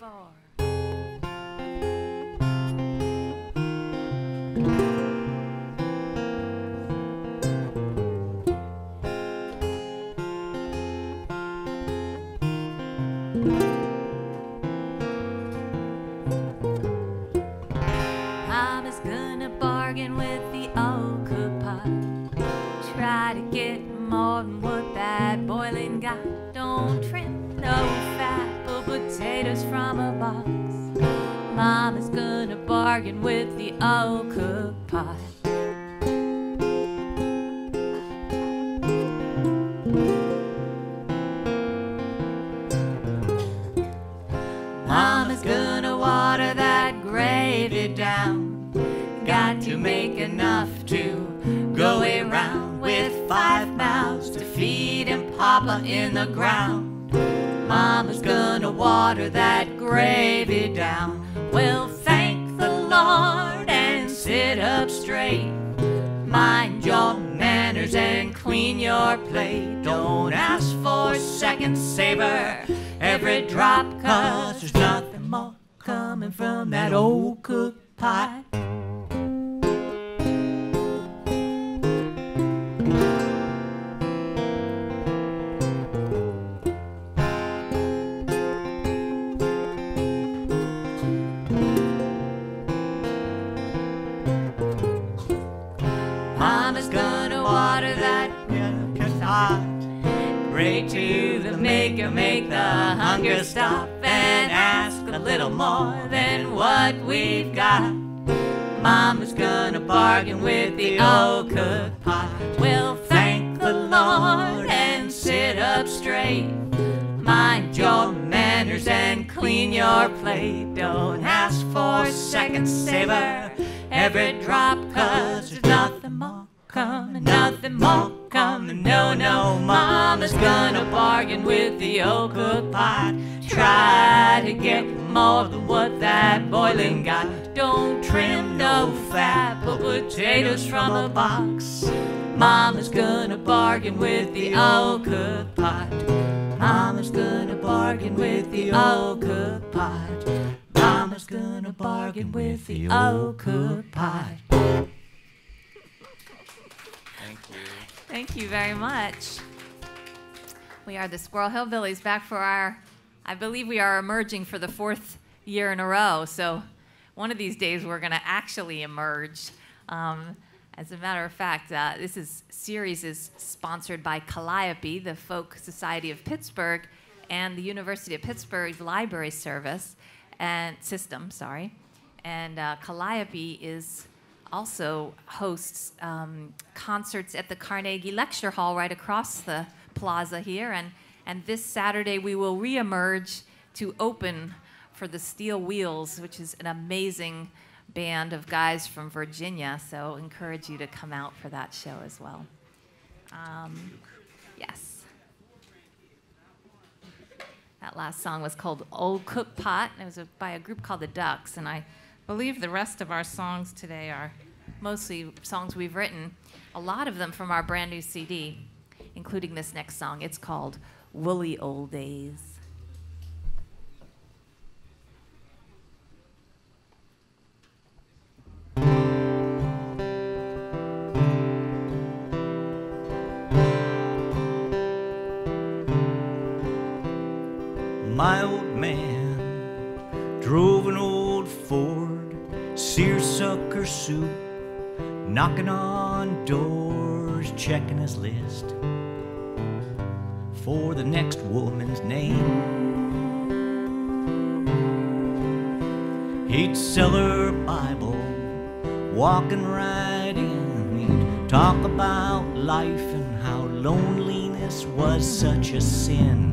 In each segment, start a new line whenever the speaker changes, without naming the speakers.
for. Mama's gonna bargain with the old cook pot. Try to get more than what that boiling got. Don't trim no fat, pull potatoes from a box. Mama's gonna bargain with the old cook pot. Mama's gonna water that gravy down. Got to make enough to go around. With 5 mouths to feed and Papa in the ground. Mama's gonna water that gravy down. Well, thank the Lord and sit up straight. Mind your manners and clean your plate. Don't ask for second savor every drop, 'cause there's nothing more coming from that old cook pot. Mama's gonna water that pot. Pray to the Maker, make the hunger stop, and ask a little more than what we've got. Mama's gonna bargain with the old cook pot. We'll thank the Lord and sit up straight. Mind your manners and clean your plate. Don't ask for second savor every drop, 'cause there's nothing more coming, nothing more coming. No, no, Mama's gonna bargain with the old cook pot. Try to get more than what that boiling got. Don't trim no fat, pull potatoes from a box. Mama's gonna bargain with the old cook pot. Mama's gonna bargain with the old cook pot. Mama's gonna bargain with the old cook pot.
Thank you.
Thank you very much. We are the Squirrel Hillbillies, back for our, I believe we are emerging for the 4th year in a row. So one of these days we're going to actually emerge. As a matter of fact, this series is sponsored by Calliope, the Folk Society of Pittsburgh, and the University of Pittsburgh's Library Service and System. And Calliope also hosts concerts at the Carnegie Lecture Hall right across the plaza here. And this Saturday we will reemerge to open for the Steel Wheels, which is an amazing band of guys from Virginia. So encourage you to come out for that show as well. Yes. That last song was called Old Cook Pot. It was by a group called the Ducks. And I believe the rest of our songs today are mostly songs we've written, a lot of them from our brand new CD, including this next song. It's called Woolly Old Days.
My old man drove an old Ford seersucker suit, knocking on doors, checking his list for the next woman's name. He'd sell her Bible, walking right in. He'd talk about life and how loneliness was such a sin.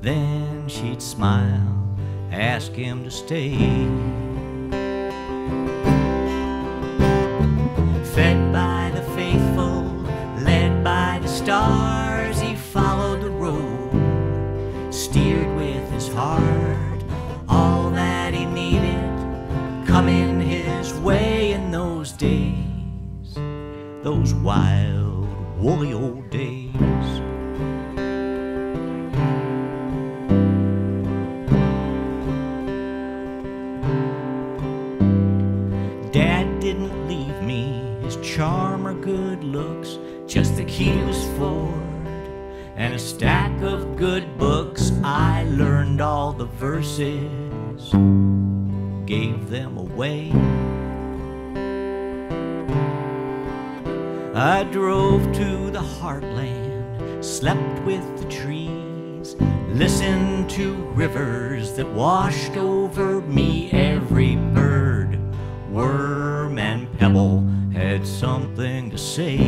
Then she'd smile, ask him to stay. Fed by the faithful, led by the stars, he followed the road, steered with his heart. All that he needed coming his way in those days, those wild, woolly old days. afford, and a stack of good books. I learned all the verses, gave them away. I drove to the heartland, slept with the trees, listened to rivers that washed over me. Every bird, worm, and pebble had something to say.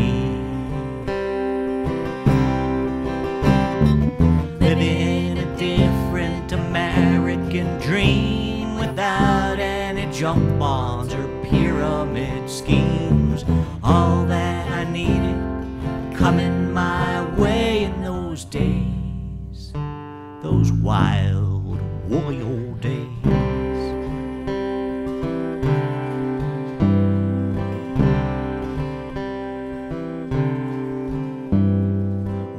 Living a different American dream without any junk bonds or pyramid schemes. All that I needed coming my way in those days, those wild, woolly old days.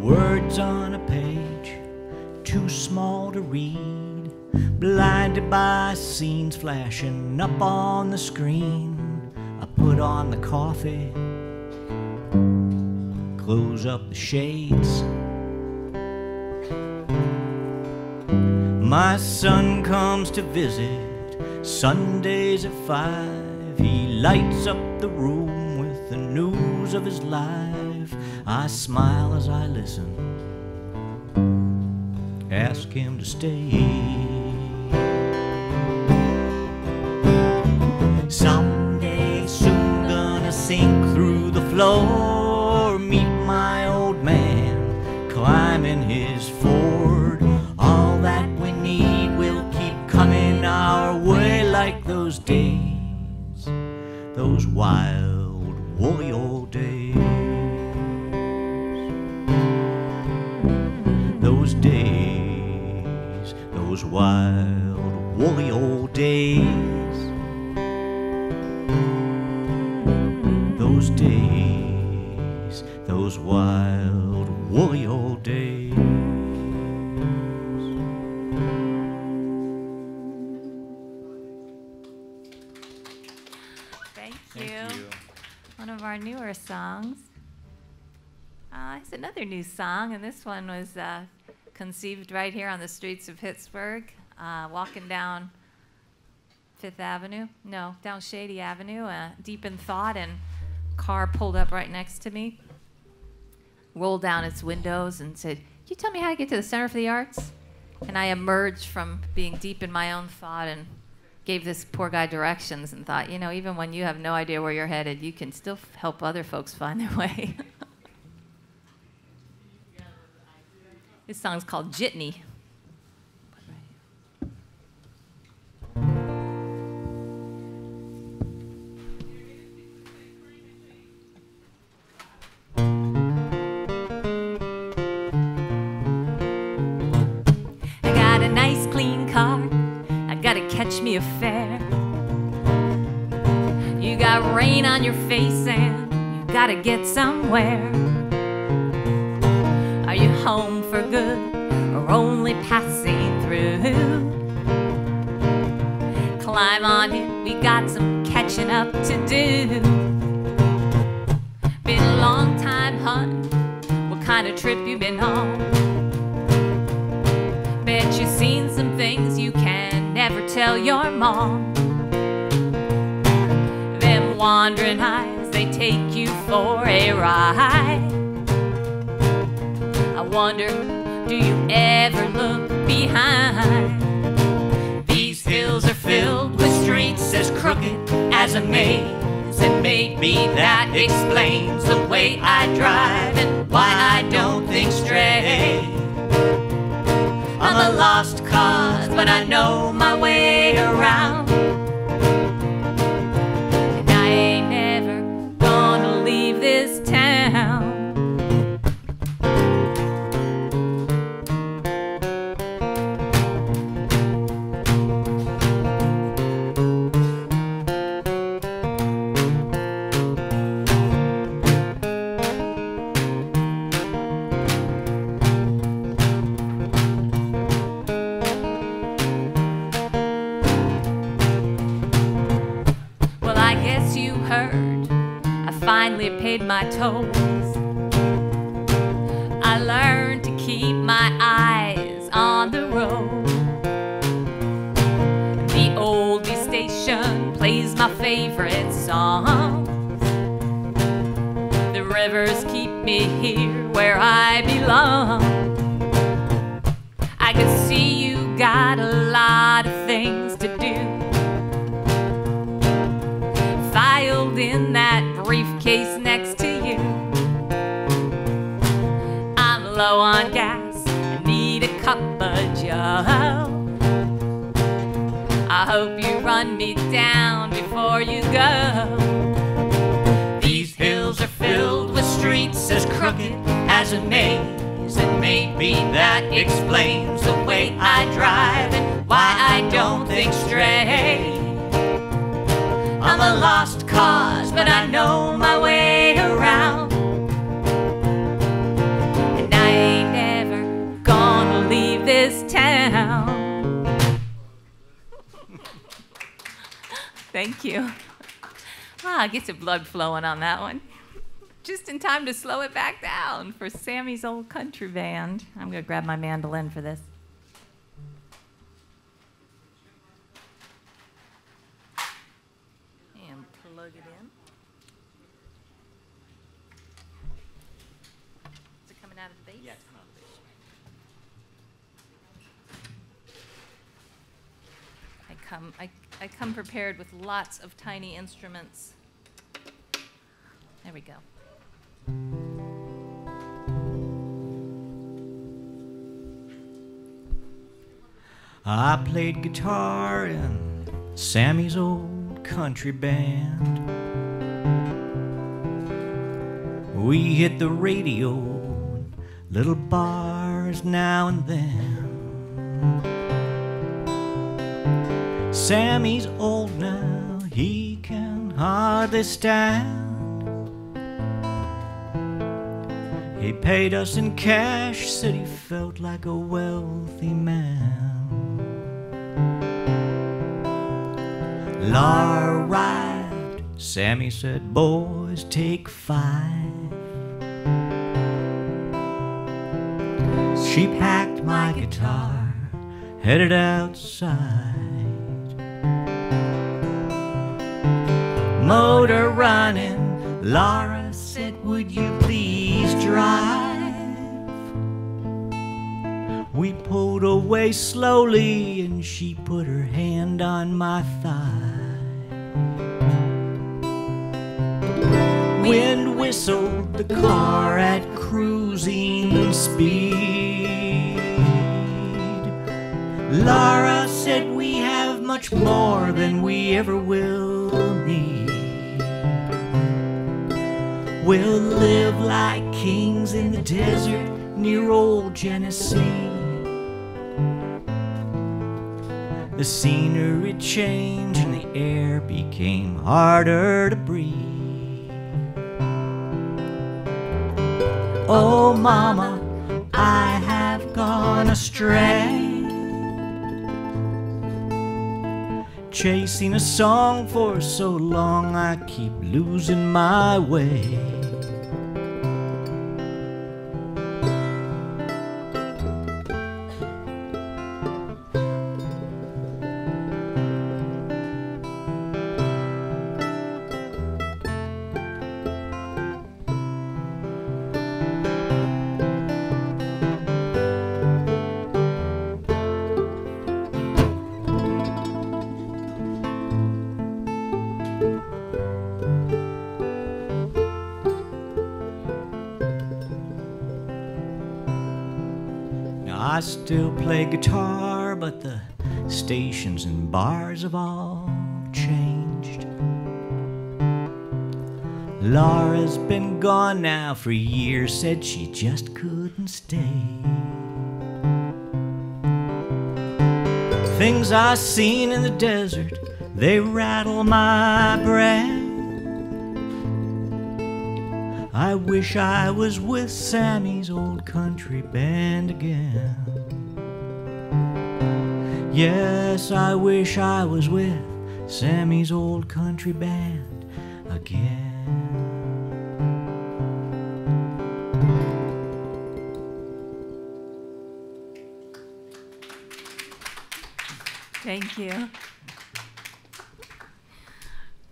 Words on a page, too small to read, blinded by scenes flashing up on the screen. I put on the coffee, close up the shades. My son comes to visit Sundays at 5. He lights up the room with the news of his life. I smile as I listen, ask him to stay. Someday soon gonna sink through the floor, meet my old man climbing his Ford. All that we need will keep coming our way, like those days, those wild, woolly old days. Those days, those wild, woolly old days. Those days, those wild, woolly old days.
Thank you. One of our newer songs. It's another new song, and this one was conceived right here on the streets of Pittsburgh, walking down Fifth Avenue. No, down Shady Avenue, deep in thought, and car pulled up right next to me, rolled down its windows and said, "Can you tell me how to get to the Center for the Arts?" And I emerged from being deep in my own thought and gave this poor guy directions and thought, you know, even when you have no idea where you're headed, you can still help other folks find their way. This song's called Jitney. Gotta catch me a fare. You got rain on your face and you gotta get somewhere. Are you home for good or only passing through? Climb on in, we got some catching up to do. Been a long time, hun, what kind of trip you been on? Bet you've seen some things you can never tell your mom. Them wandering eyes, they take you for a ride. I wonder, do you ever look behind? These hills are filled with streets as crooked as a maze, and maybe that explains the way I drive and why I don't think straight. I'm a lost cause, but I know my way around. And I ain't never gonna leave this town. Finally paid my tolls. my eyes on the road. The oldie station plays my favorite songs. The rivers keep me here where I belong. I can see you got a lot of things to do, filed in that briefcase next to you. I'm low on gas, I need a cup of joe. I hope you run me down before you go. These hills are filled with streets as crooked as a maze, and maybe that explains the way I drive and why I don't think straight. I'm a lost cause, but I know my way around, and I ain't ever gonna leave this town. Thank you. Gets your blood flowing on that one. Just in time to slow it back down for Sammy's Old Country Band. I'm gonna grab my mandolin for this. And plug it in. Is it coming out of the bass?
Yeah, it's coming out of the bass. I come prepared with lots of tiny instruments.
There we go.
I played guitar in Sammy's Old Country Band. We hit the radio, little bars now and then. Sammy's old now, he can hardly stand. He paid us in cash, said he felt like a wealthy man. Laura arrived, Sammy said, boys, take 5. She packed my guitar, headed outside. Motor running, Laura said, would you please drive? We pulled away slowly and she put her hand on my thigh. Wind whistled the car at cruising speed. Laura said we have much more than we ever will need. We'll live like kings in the desert near old Genesee. The scenery changed and the air became harder to breathe. Oh, mama, I have gone astray, chasing a song for so long I keep losing my way. I still play guitar, but the stations and bars have all changed. Laura's been gone now for years, said she just couldn't stay. Things I seen in the desert, they rattle my brain. I wish I was with Sammy's Old Country Band again. Yes, I wish I was with Sammy's Old Country Band again.
Thank you.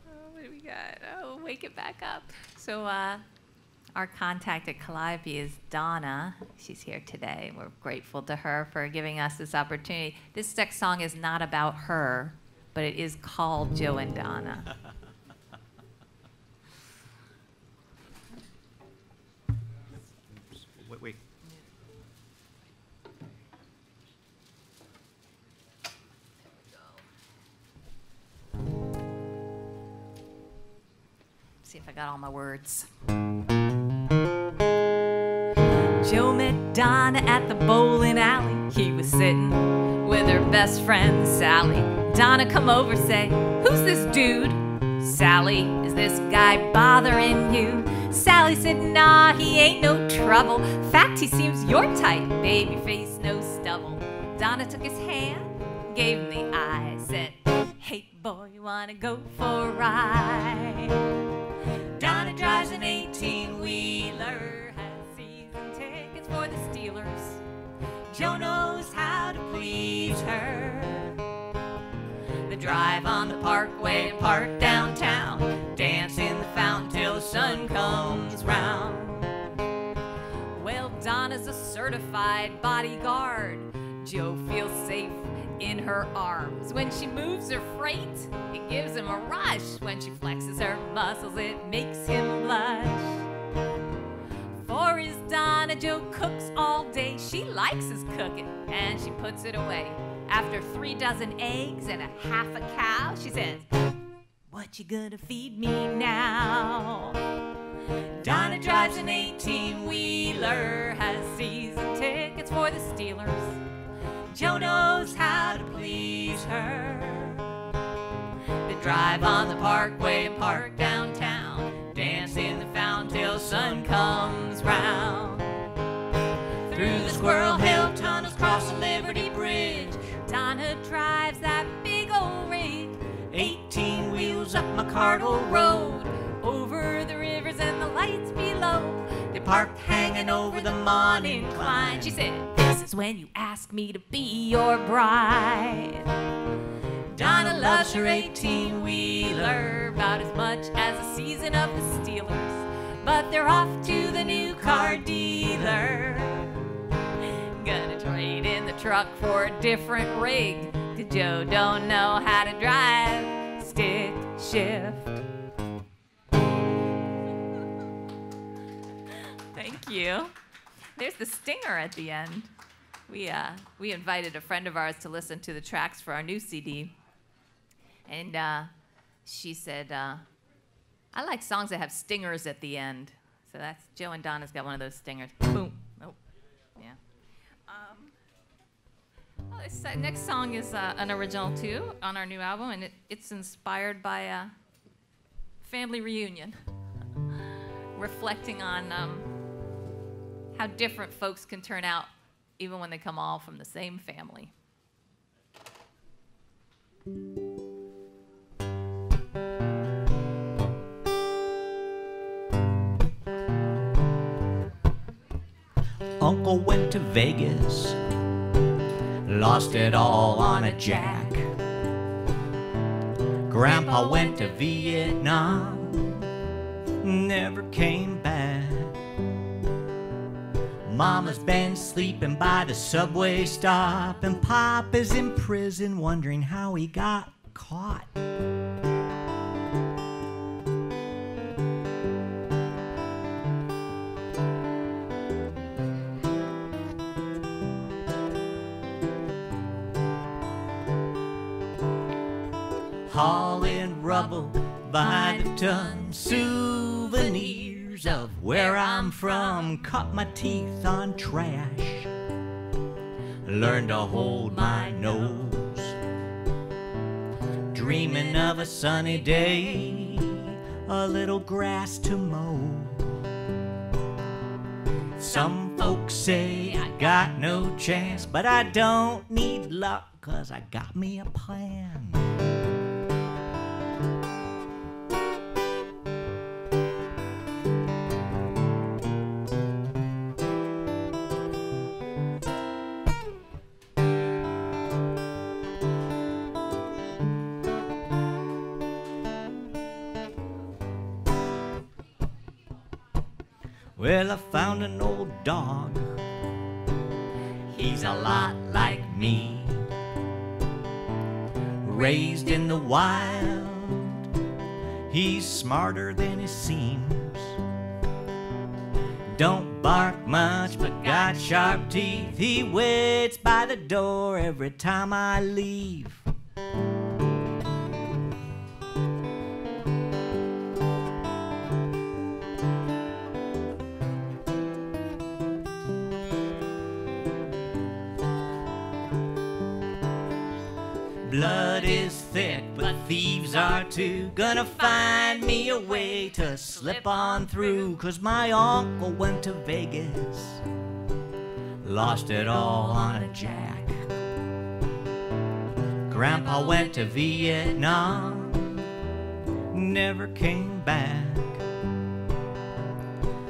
Oh, what do we got? Oh, wake it back up. So our contact at Calliope is Donna. She's here today. We're grateful to her for giving us this opportunity. This next song is not about her, but it is called Joe and Donna.
Wait.
See if I got all my words. Joe met Donna at the bowling alley. He was sitting with her best friend, Sally. Donna come over, say, "Who's this dude?" "Sally, is this guy bothering you?" Sally said, "Nah, he ain't no trouble. Fact, he seems your type, baby face, no stubble." Donna took his hand, gave him the eye, said, "Hey boy, you wanna go for a ride?" Donna drives an 18-wheeler, has season tickets for the Steelers. Joe knows how to please her. They drive on the parkway and park downtown, dance in the fountain till the sun comes round. Well, Donna's a certified bodyguard. Joe feels safe in her arms. When she moves her freight, it gives him a rush. When she flexes her muscles, it makes him blush. For his Donna, Joe cooks all day. She likes his cooking, and she puts it away. After 3 dozen eggs and a half a cow, she says, "What you gonna feed me now?" Donna drives an 18-wheeler, has season tickets for the Steelers. Joe knows how to please her. They drive on the parkway and park downtown, dance in the fountain till the sun comes round. Through the Squirrel Hill tunnels, cross the Liberty Bridge, Donna drives that big old rig. 18 wheels up McCardle Road, over the rivers and the lights below. They parked hanging over the morning climb. She said, "This is when you ask me to be your bride." Donna loves her 18-wheeler about as much as a season of the Steelers. But they're off to the new car dealer. Gonna trade in the truck for a different rig, 'cause Joe don't know how to drive stick shift. Thank you. There's the stinger at the end. We invited a friend of ours to listen to the tracks for our new CD. And she said, "I like songs that have stingers at the end." So that's Joe and Donna's got one of those stingers. Boom. Oh, yeah. Well, this next song is an original too on our new album, and it's inspired by a family reunion, reflecting on how different folks can turn out even when they come all from the same family.
Uncle went to Vegas, lost it all on a jack. Grandpa went to Vietnam, never came back. Mama's been sleeping by the subway stop, and Pop is in prison wondering how he got caught. Hauling rubble by the ton, souvenirs of where I'm from. Cut my teeth on trash, learned to hold my nose. Dreaming of a sunny day, a little grass to mow. Some folks say I got no chance, but I don't need luck, 'cause I got me a plan. Well, I found an old dog. He's a lot like me, raised in the wild. He's smarter than he seems. Don't bark much, but got sharp teeth. He waits by the door every time I leave. Blood is thick, but thieves are too. Gonna find me a way to slip on through. 'Cause my uncle went to Vegas, lost it all on a jack. Grandpa went to Vietnam, never came back.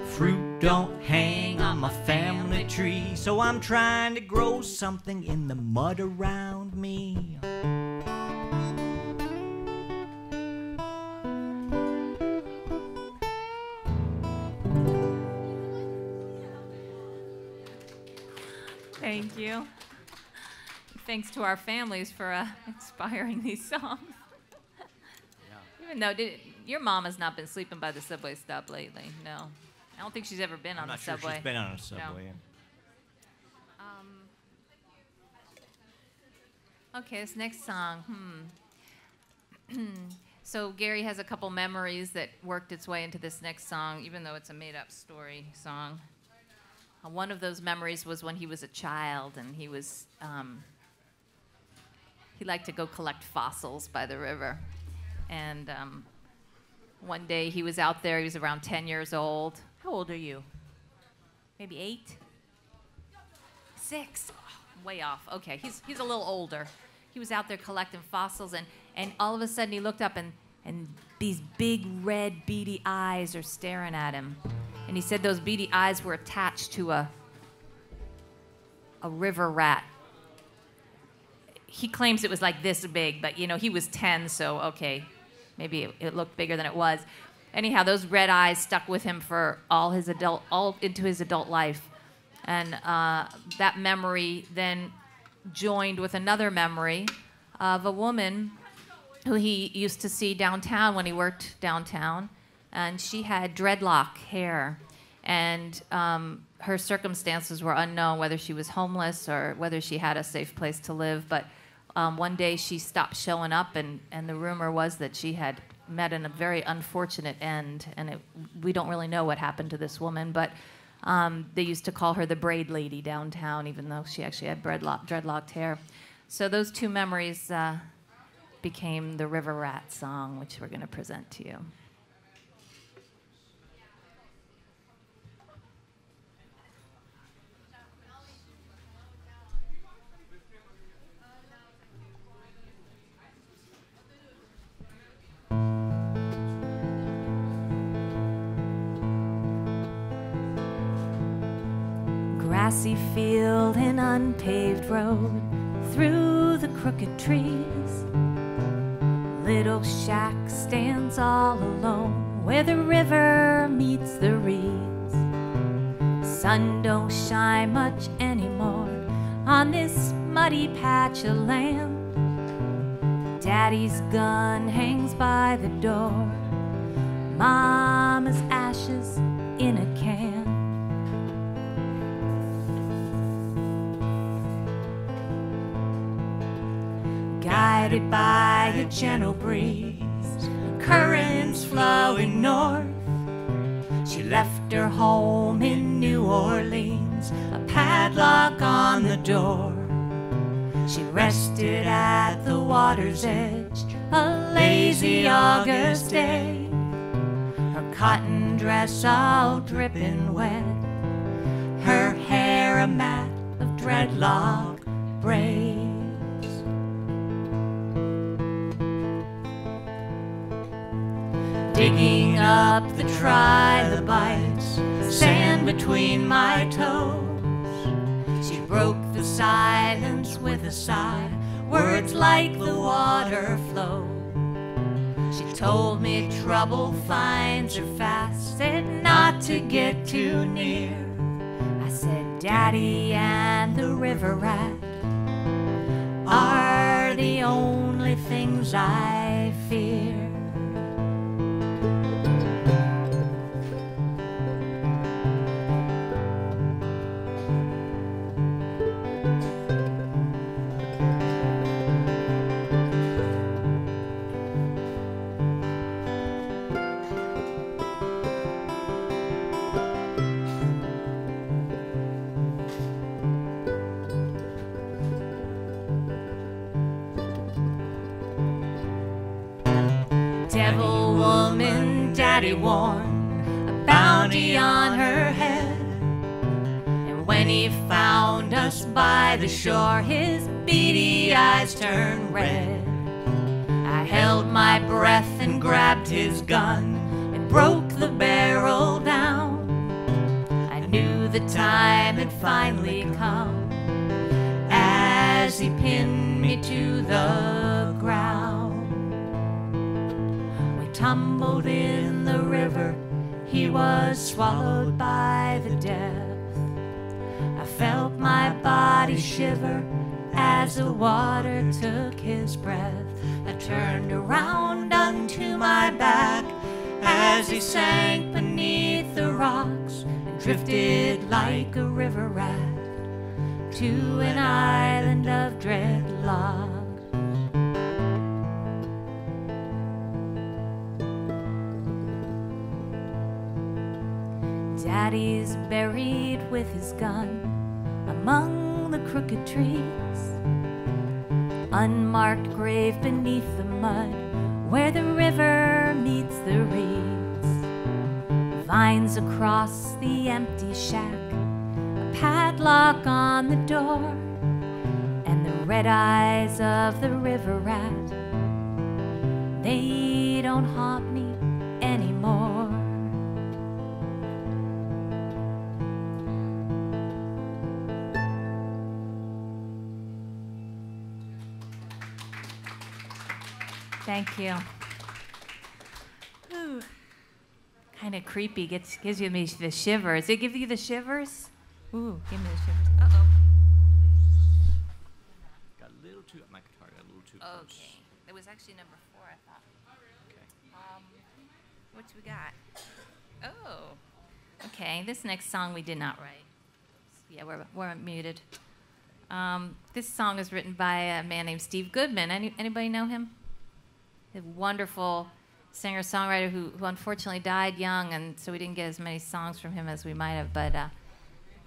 Fruit don't hang on my family tree, so I'm trying to grow something in the mud around me.
Thank you. Thanks to our families for inspiring these songs. Yeah. Even though, your mom has not been sleeping by the subway stop lately? No. I don't think she's ever been on the subway.
I'm not sure she's been on a subway.
No. Okay, this next song. So Gary has a couple memories that worked its way into this next song, even though it's a made-up story song. One of those memories was when he was a child, and he was he liked to go collect fossils by the river. And one day he was out there. He was around 10 years old. How old are you? Maybe 8? 6? Oh, way off. Okay, he's a little older. He was out there collecting fossils, and all of a sudden he looked up, and these big red beady eyes are staring at him. And he said those beady eyes were attached to a river rat. He claims it was like this big, but he was 10, so okay, maybe it looked bigger than it was. Anyhow, those red eyes stuck with him for all into his adult life. And that memory then joined with another memory of a woman who he used to see downtown when he worked downtown. And she had dreadlock hair, and her circumstances were unknown, whether she was homeless or whether she had a safe place to live. But one day she stopped showing up, and the rumor was that she had met in a very unfortunate end. And we don't really know what happened to this woman, but they used to call her the braid lady downtown, even though she actually had dreadlocked hair. So those two memories became the River Rat song, which we're going to present to you. Grassy field and unpaved road, through the crooked trees, little shack stands all alone where the river meets the reeds. Sun don't shine much anymore on this muddy patch of land. Daddy's gun hangs by the door, Mama's ashes in a can. Guided by a gentle breeze, currents flowing north, she left her home in New Orleans, a padlock on the door. She rested at the water's edge, a lazy August day, her cotton dress all dripping wet, her hair a mat of dreadlock braids. Digging up the trilobites, sand between my toes, she broke the silence with a sigh, words like the water flow. She told me trouble finds her fast, said not to get too near. I said, Daddy and the river rat are the only things I fear. Devil woman, Daddy warned, a bounty on her head. And when he found us by the shore, his beady eyes turned red. I held my breath and grabbed his gun and broke the barrel down. I knew the time had finally come as he pinned me to the ground. Tumbled in the river, he was swallowed by the depth. I felt my body shiver as the water took his breath. I turned around unto my back as he sank beneath the rocks and drifted like a river rat to an island of dreadlock. Daddy's buried with his gun among the crooked trees, unmarked grave beneath the mud where the river meets the reeds. Vines across the empty shack, a padlock on the door, and the red eyes of the river rat, they don't haunt me anymore. Thank you. Ooh, kind of creepy. Gives you me the shivers. Does it give you the shivers? Ooh, give me the shivers. Uh-oh.
Got a little too, my guitar got a little too close.
Okay. It was actually number 4, I thought.
Okay.
What we got? Oh. Okay, this next song we did not write. Yeah, we're muted. This song is written by a man named Steve Goodman. Anybody know him? A wonderful singer-songwriter who unfortunately died young, and so we didn't get as many songs from him as we might have. But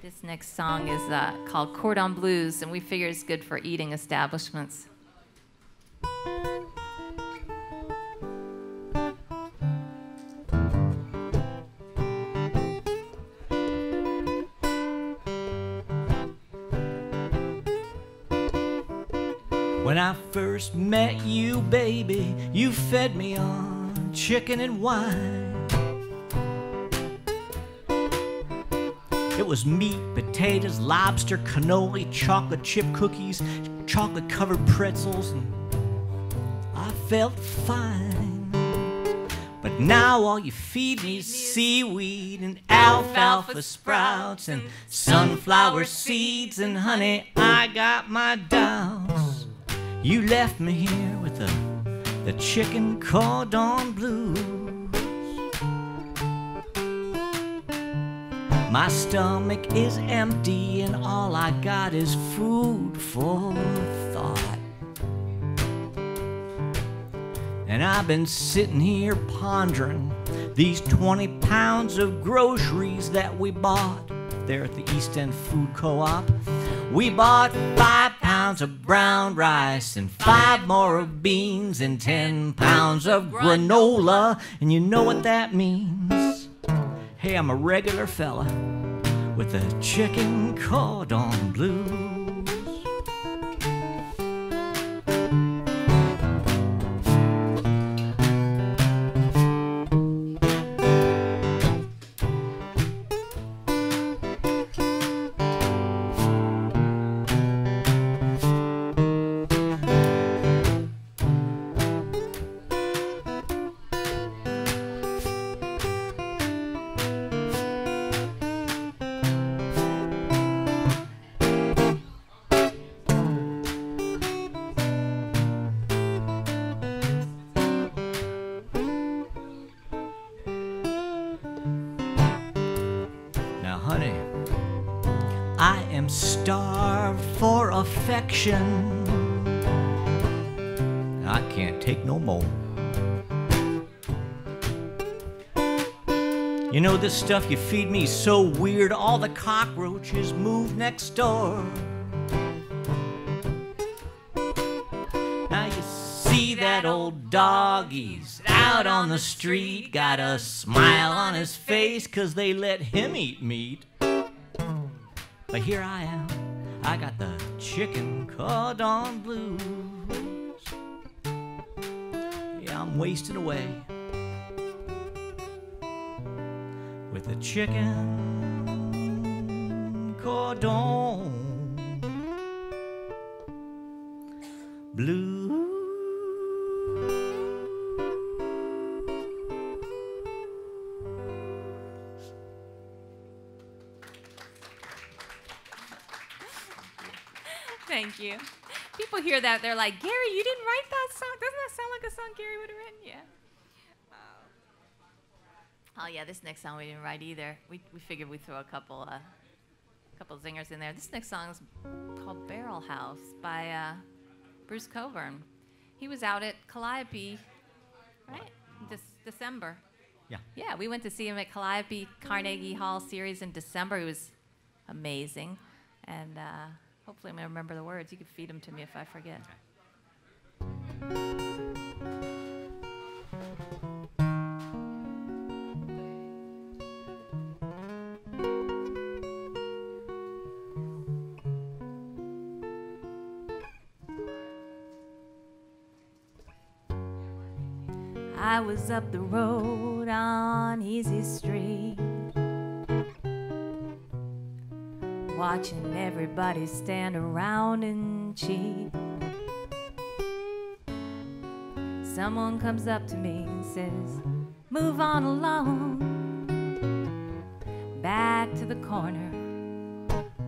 this next song is called Cordon Blues, and we figure it's good for eating establishments.
When I first met you, baby, you fed me on chicken and wine. It was meat, potatoes, lobster, cannoli, chocolate chip cookies, chocolate-covered pretzels, and I felt fine. But now all you feed me is seaweed and alfalfa sprouts and sunflower seeds, and honey, I got my doubts. You left me here with the chicken cordon blues. My stomach is empty and all I got is food for thought. And I've been sitting here pondering these 20 pounds of groceries that we bought there at the East End Food Co-op. We bought 5 pounds of brown rice and 5 more of beans and 10 pounds of granola. And you know what that means? Hey, I'm a regular fella with a chicken cordon bleu. starved for affection. I can't take no more. You know, this stuff you feed me is so weird, all the cockroaches move next door. Now you see that old dog, he's out on the street, got a smile on his face 'cause they let him eat meat. But here I am, I got the chicken cordon blues. Yeah, I'm wasting away with the chicken cordon blue.
Thank you. People hear that, they're like, Gary, you didn't write that song? Doesn't that sound like a song Gary would have written? Yeah. Oh yeah, this next song we didn't write either. We figured we'd throw a couple zingers in there. This next song is called Barrel House by Bruce Coburn. He was out at Calliope, right? December.
Yeah.
Yeah, we went to see him at Calliope Carnegie Hall series in December. It was amazing. And hopefully I'm going to remember the words. You can feed them to me if I forget. I was up the road on Easy Street, watching everybody stand around and cheat. Someone comes up to me and says, move on along, back to the corner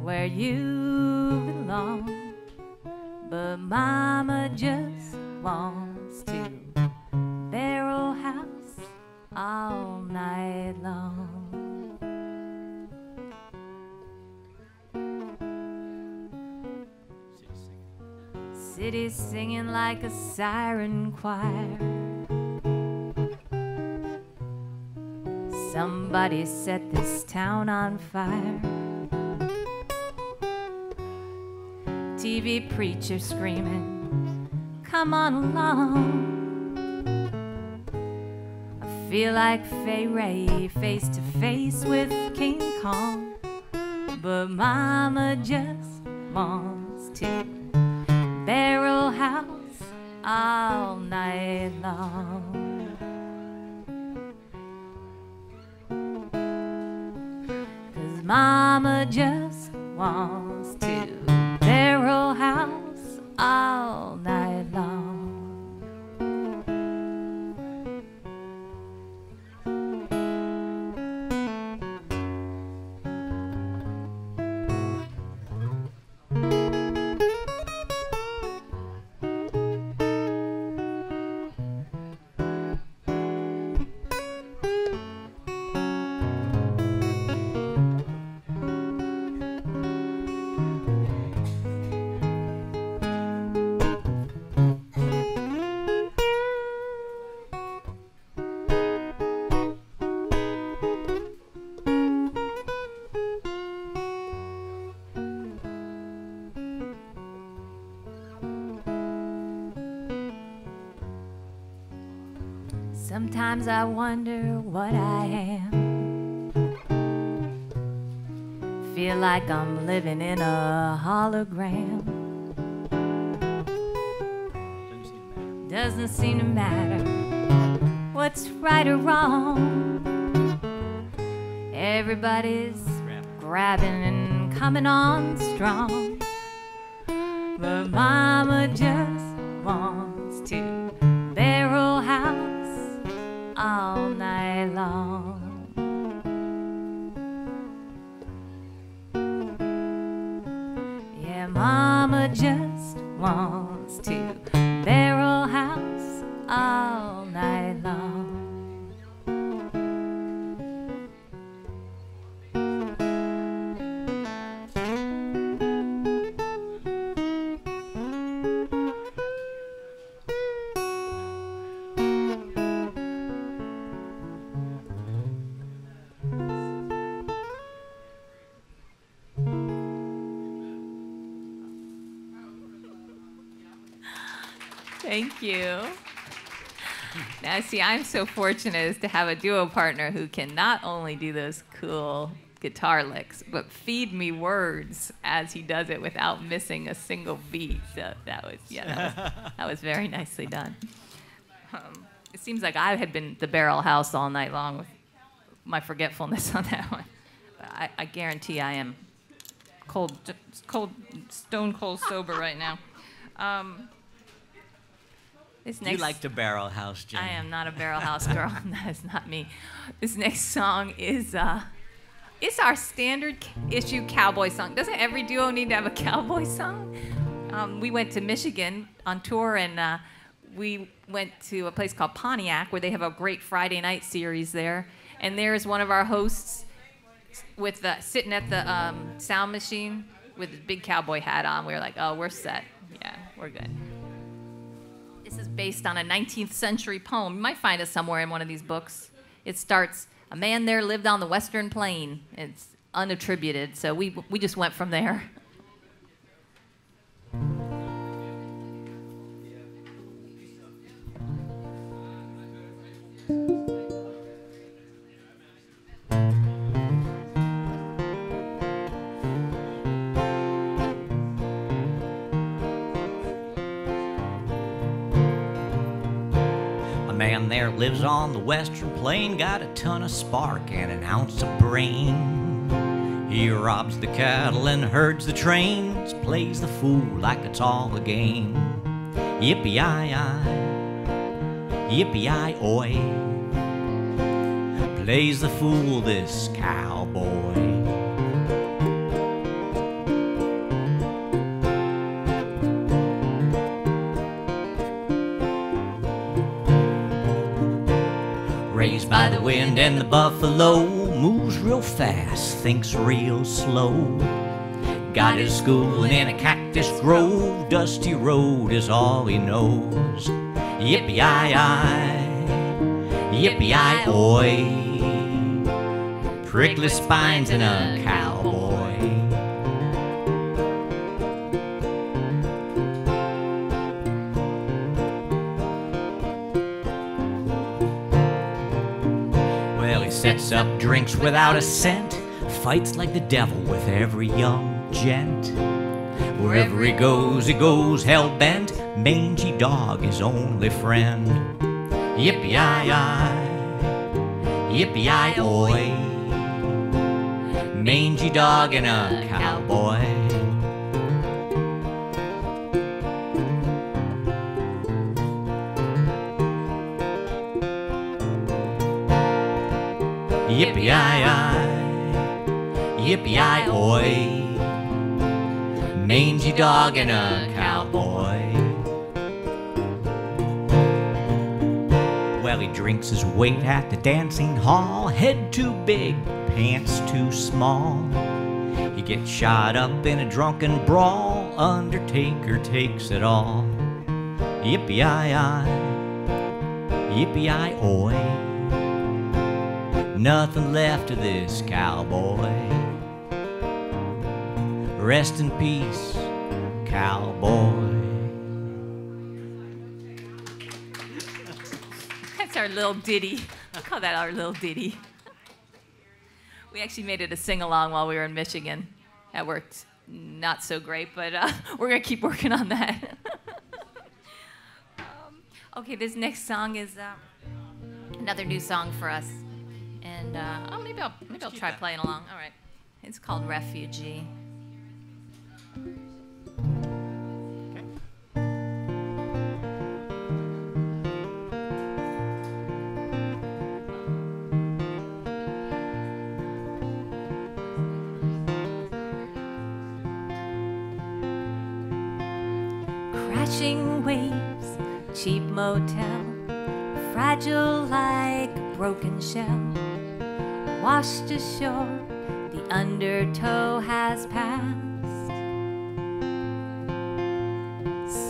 where you belong. But Mama just wants to barrel house all night long. City singing like a siren choir. Somebody set this town on fire. TV preacher screaming, come on along. I feel like Fay Ray face to face with King Kong. But Mama just wants to barrel house all night long. 'Cause Mama just wants to barrel house all night long. Sometimes I wonder what I am. Feel like I'm living in a hologram. Doesn't seem to matter what's right or wrong. Everybody's grabbing and coming on strong. But Mama just wants to barrel house all night long. Yeah, Mama just wants to barrel house all night long. Thank you. Now, see, I'm so fortunate as to have a duo partner who can not only do those cool guitar licks, but feed me words as he does it without missing a single beat. So that was very nicely done. It seems like I had been the barrel house all night long with my forgetfulness on that one. But I guarantee I am stone cold sober right now.
You like the barrel house, Jen.
I am not a barrel house girl. That is not me. This next song is it's our standard issue cowboy song. Doesn't every duo need to have a cowboy song? We went to Michigan on tour, and we went to a place called Pontiac, where they have a great Friday night series there. And there's one of our hosts with sitting at the sound machine with a big cowboy hat on. We were like, oh, we're set. Yeah, we're good. This is based on a 19th century poem. You might find it somewhere in one of these books. It starts, a man there lived on the western plain. It's unattributed, so we just went from there.
Man there lives on the western plain, got a ton of spark and an ounce of brain. He robs the cattle and herds the trains, plays the fool like it's all a game. Yippee-yi-yi, yippee-yi-oy, plays the fool, this cowboy. Raised by the wind and the buffalo, moves real fast, thinks real slow. Got his schooling in a cactus grove, dusty road is all he knows. Yippee-yi-yi, yippee-yi-oy, prickly spines in a cowboy. Sets up drinks without a cent, fights like the devil with every young gent. Wherever he goes hell-bent, mangy dog his only friend. Yippee-yi-yi, yippee-yi-oy, mangy dog and a cowboy. Yippee-yi-yi, yippee-yi-oy, mangy dog and a cowboy. Well, he drinks his weight at the dancing hall, head too big, pants too small. He gets shot up in a drunken brawl, Undertaker takes it all. Yippee-yi-yi, yippee-yi-oy, nothing left of this cowboy. Rest in peace, cowboy.
That's our little ditty. We call that our little ditty. We actually made it a sing-along while we were in Michigan. That worked not so great, but we're going to keep working on that. Okay, this next song is another new song for us. And maybe I'll try playing along. All right. It's called Refugee. Crashing waves, cheap motel, fragile like a broken shell. Washed ashore, the undertow has passed.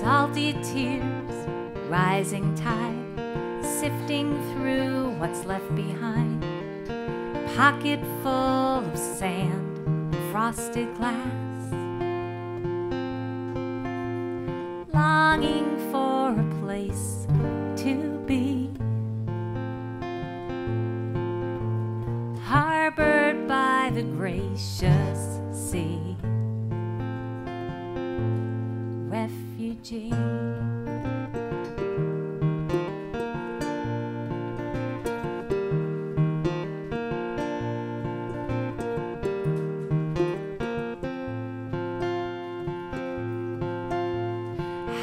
Salty tears, rising tide, sifting through what's left behind. Pocket full of sand, frosted glass. Longing for a place place to be, harbored by the gracious sea. Refugee.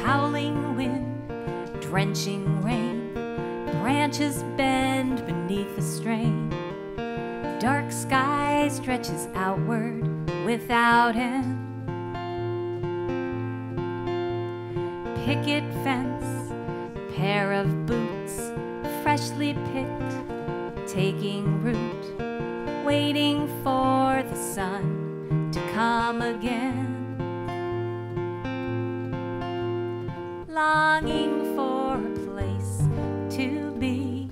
Howling wind, drenching rain, branches bend beneath the strain. Dark sky stretches outward without end. Picket fence, pair of boots, freshly picked, taking root, waiting for the sun to come again. Longing for a place to be,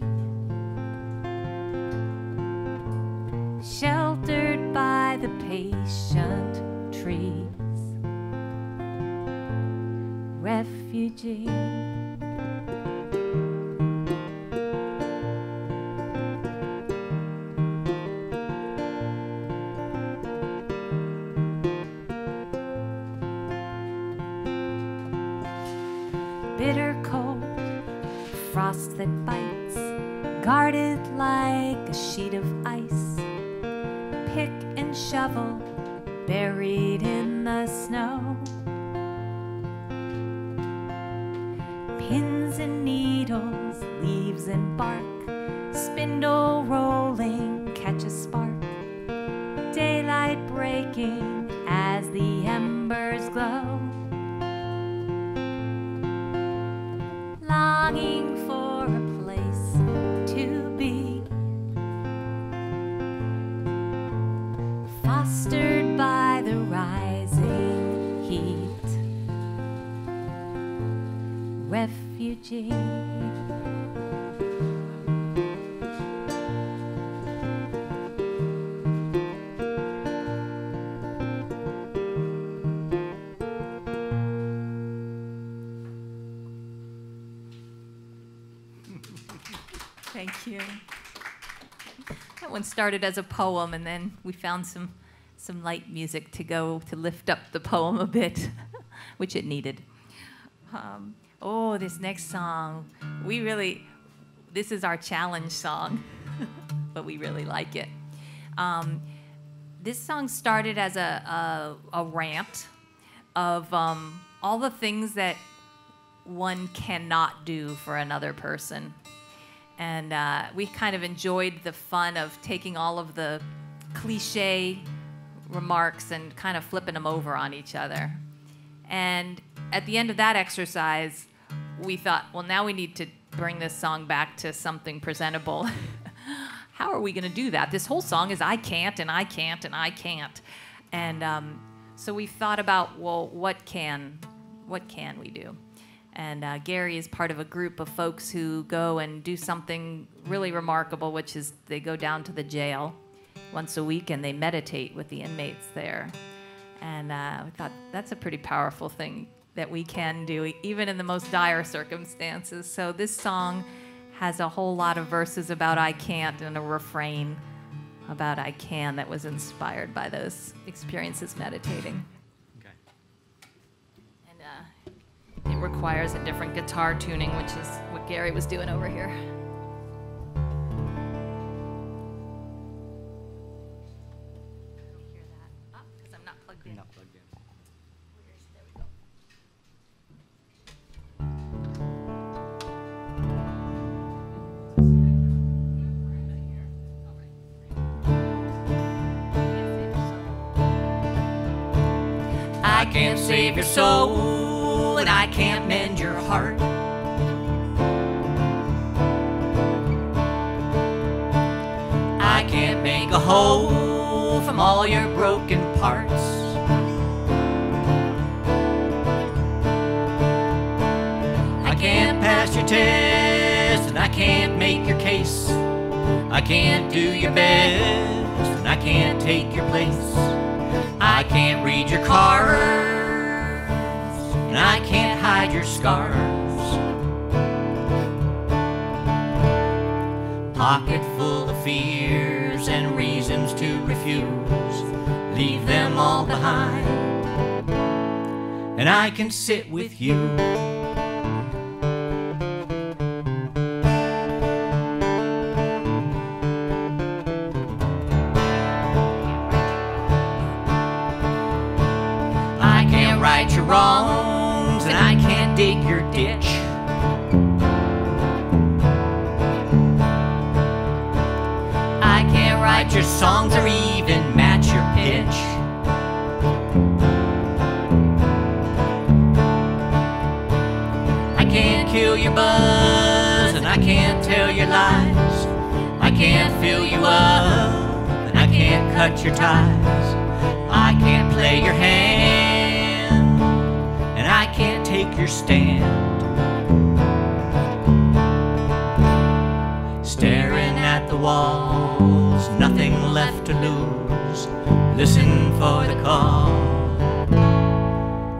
sheltered by the patient trees. Refugee. Bitter cold, frost that bites, guarded like a sheet of ice. Pick and shovel, buried in the snow. Pins and needles, leaves and bark, spindle rolling, catch a spark. Daylight breaking as the embers glow. Longing for a place to be, fostered by the rising heat. Refugee. Thank you. That one started as a poem, and then we found some light music to go to lift up the poem a bit, which it needed. Oh, this next song, this is our challenge song, but we really like it. This song started as a rant of all the things that one cannot do for another person. And we kind of enjoyed the fun of taking all of the cliche remarks and kind of flipping them over on each other. And at the end of that exercise, we thought, well, now we need to bring this song back to something presentable. How are we going to do that? This whole song is I can't, and I can't, and I can't. And so we thought about, well, what can we do? And Gary is part of a group of folks who go and do something really remarkable, which is they go down to the jail once a week and they meditate with the inmates there. And we thought that's a pretty powerful thing that we can do, even in the most dire circumstances. So this song has a whole lot of verses about I can't and a refrain about I can that was inspired by those experiences meditating. It requires a different guitar tuning, which is what Gary was doing over here. I don't hear that. Because I'm not plugged in. You're not plugged in. There we go. I can't save your soul, and I can't mend your heart. I can't make a whole from all your broken parts. I can't pass your test, and I can't make your case. I can't do your best, and I can't take your place. I can't read your cards, and I can't hide your scars.
pocket full of fears and reasons to refuse. Leave them all behind, and I can sit with you. I can't right your wrongs, and I can't dig your ditch. I can't write your songs or even match your pitch. I can't kill your buzz, and I can't tell your lies. I can't fill you up, and I can't cut your ties. I can't play your hand, and I can't take your stand. Staring at the walls, nothing left to lose. Listen for the call,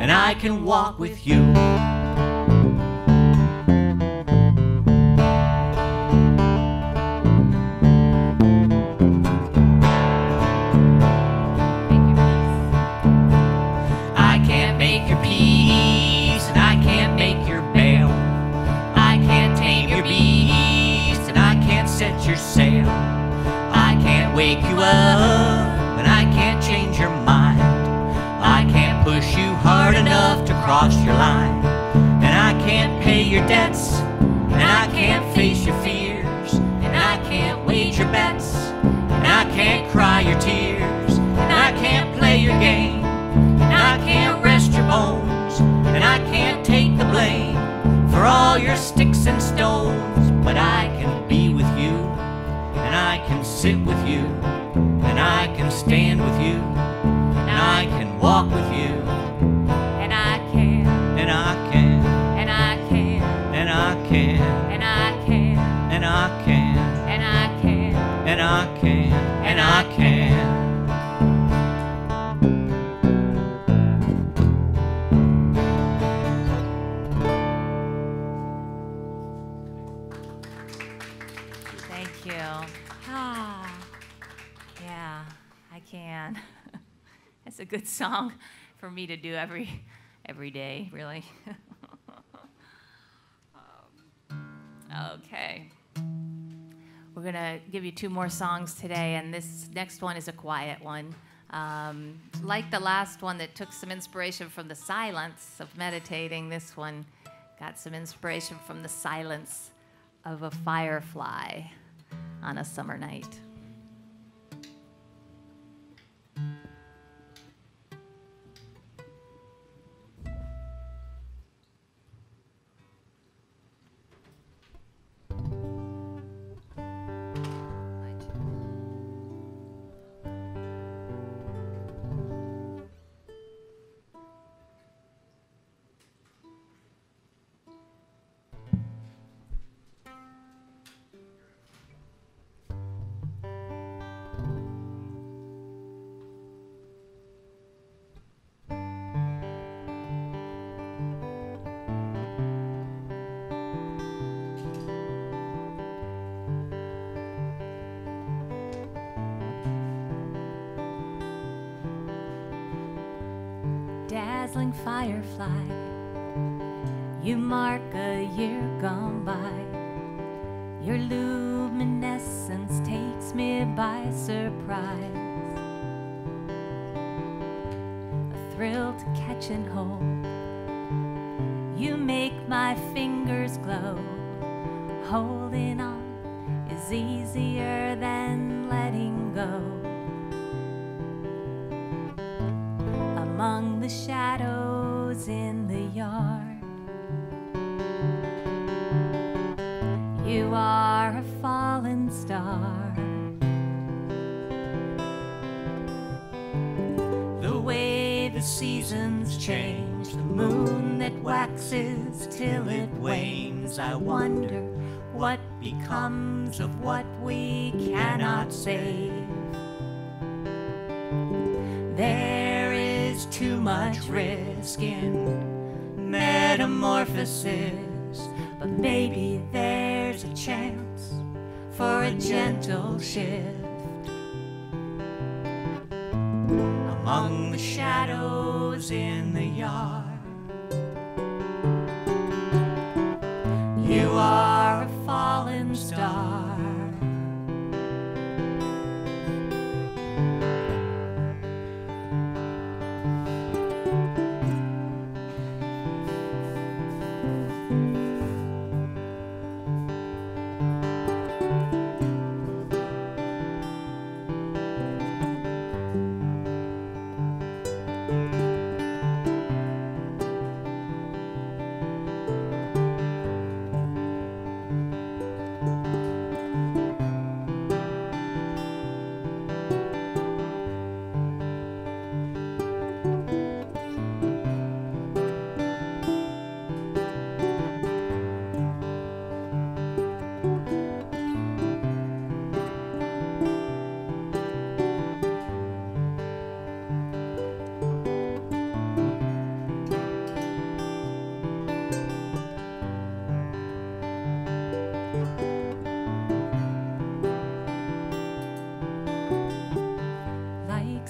and I can walk with you. I can't make your peace, and I can't make your bail. I can't tame your beast, and I can't set your sail. I can't wake you up, and I can't change your mind. I can't push you hard enough to cross your line. And I can't pay your debts, and I can't face your fears, and I can't wage your bets, and I can't cry your tears, and I can't play your game, and I can't rest your bones, and I can't take the blame for all your sticks and stones. But I can be with you, and I can sit with you, and I can stand with you, and I can walk with you,
And I can,
and I can,
and I can,
and I can,
and I can,
and I can,
and I can,
and I can, and I can.
Thank you. Ah, yeah, I can. It's a good song for me to do every day, really. Okay. We're going to give you two more songs today, and this next one is a quiet one. Like the last one that took some inspiration from the silence of meditating, this one got some inspiration from the silence of a firefly on a summer night. Dazzling firefly, you mark a year gone by. Your luminescence takes me by surprise. A thrill to catch and hold. You make my fingers glow. Holding on is easier than letting go. Among the shadows in the yard, you are a fallen star. The way the seasons change, the moon that waxes till it wanes, I wonder what becomes of what we cannot save. There is too much risk in metamorphosis, but maybe there's a chance for a gentle shift among the shadows in the yard. You are a fallen star.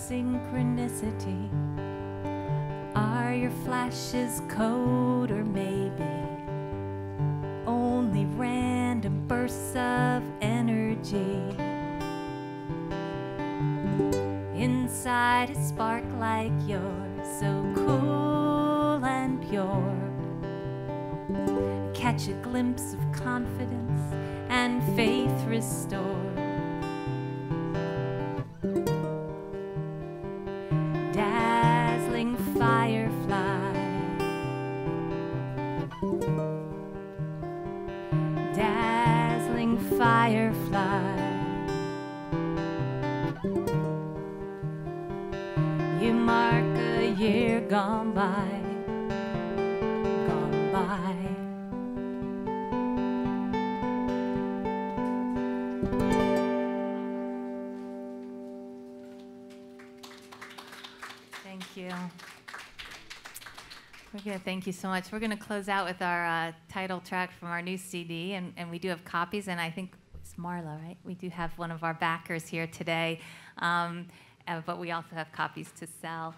Synchronicity, are your flashes code, or maybe only random bursts of energy inside a spark like yours, so cool and pure? Catch a glimpse of confidence and faith restored. Dazzling firefly, dazzling firefly, you mark a year gone by, gone by. Thank you so much. We're going to close out with our title track from our new CD, and we do have copies, and I think it's Marla, right? We do have one of our backers here today, but we also have copies to sell.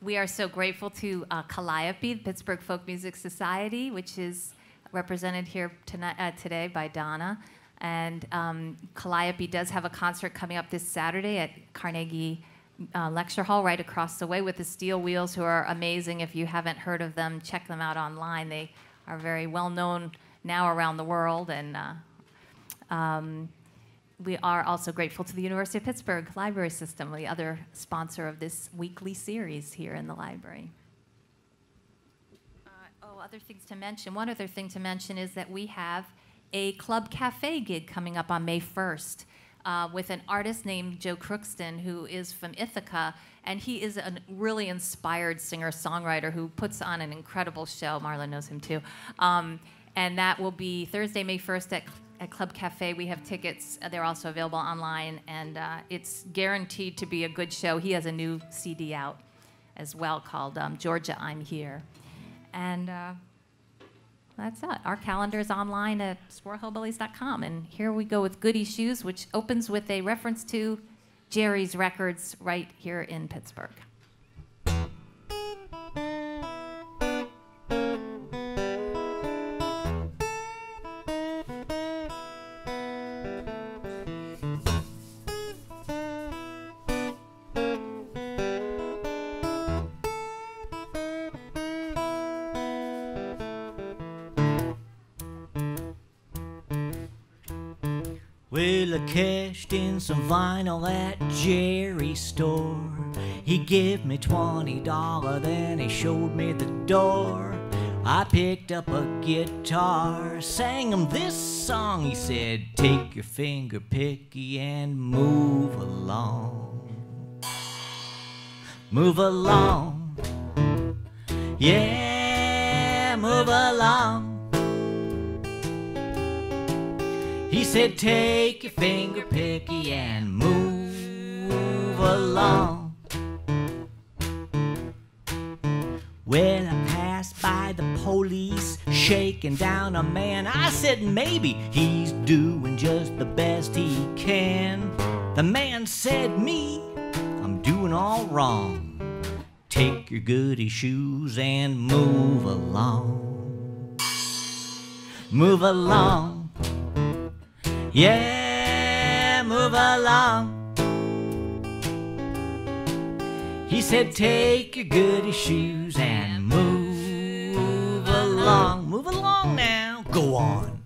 We are so grateful to Calliope, the Pittsburgh Folk Music Society, which is represented here today by Donna. And Calliope does have a concert coming up this Saturday at Carnegie Lecture Hall right across the way with the Steel Wheels, who are amazing. If you haven't heard of them, check them out online. They are very well known now around the world. And we are also grateful to the University of Pittsburgh Library System, the other sponsor of this weekly series here in the library. Other things to mention. One other thing to mention is that we have a Club Cafe gig coming up on May 1st. With an artist named Joe Crookston, who is from Ithaca, and he is a really inspired singer-songwriter who puts on an incredible show. Marla knows him too. And that will be Thursday, May 1st at Club Cafe. We have tickets. They're also available online, and it's guaranteed to be a good show. He has a new CD out as well called Georgia, I'm Here. And that's it. Our calendar is online at squirrelhillbillies.com. And here we go with Goody Shoes, which opens with a reference to Jerry's Records right here in Pittsburgh.
Well, I cashed in some vinyl at Jerry's store. He gave me $20, then he showed me the door. I picked up a guitar, sang him this song. He said, take your finger picky and move along. Move along. Yeah, move along. He said, take your finger picky and move along. Well, I passed passed by the police, shaking down a man. I said maybe he's doing just the best he can. The man said, me, I'm doing all wrong. Take your goody shoes and move along. Move along. Yeah, move along. He said, take your goody shoes and move along. Move along now. Go on.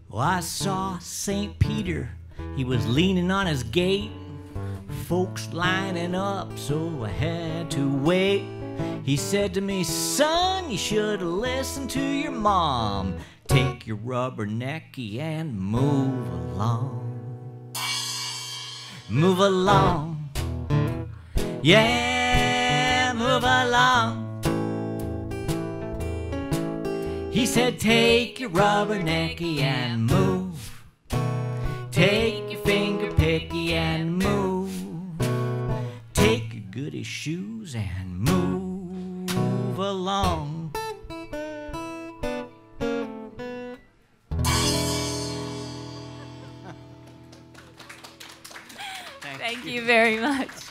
Well, I saw St. Peter, he was leaning on his gate, folks lining up, so I had to wait. He said to me, son, you should have listened to your mom. Take your rubbernecky and move along. Move along. Yeah, move along. He said, take your rubbernecky and move. Take your finger picky and move. Take your goody shoes and move along.
Thank you very much.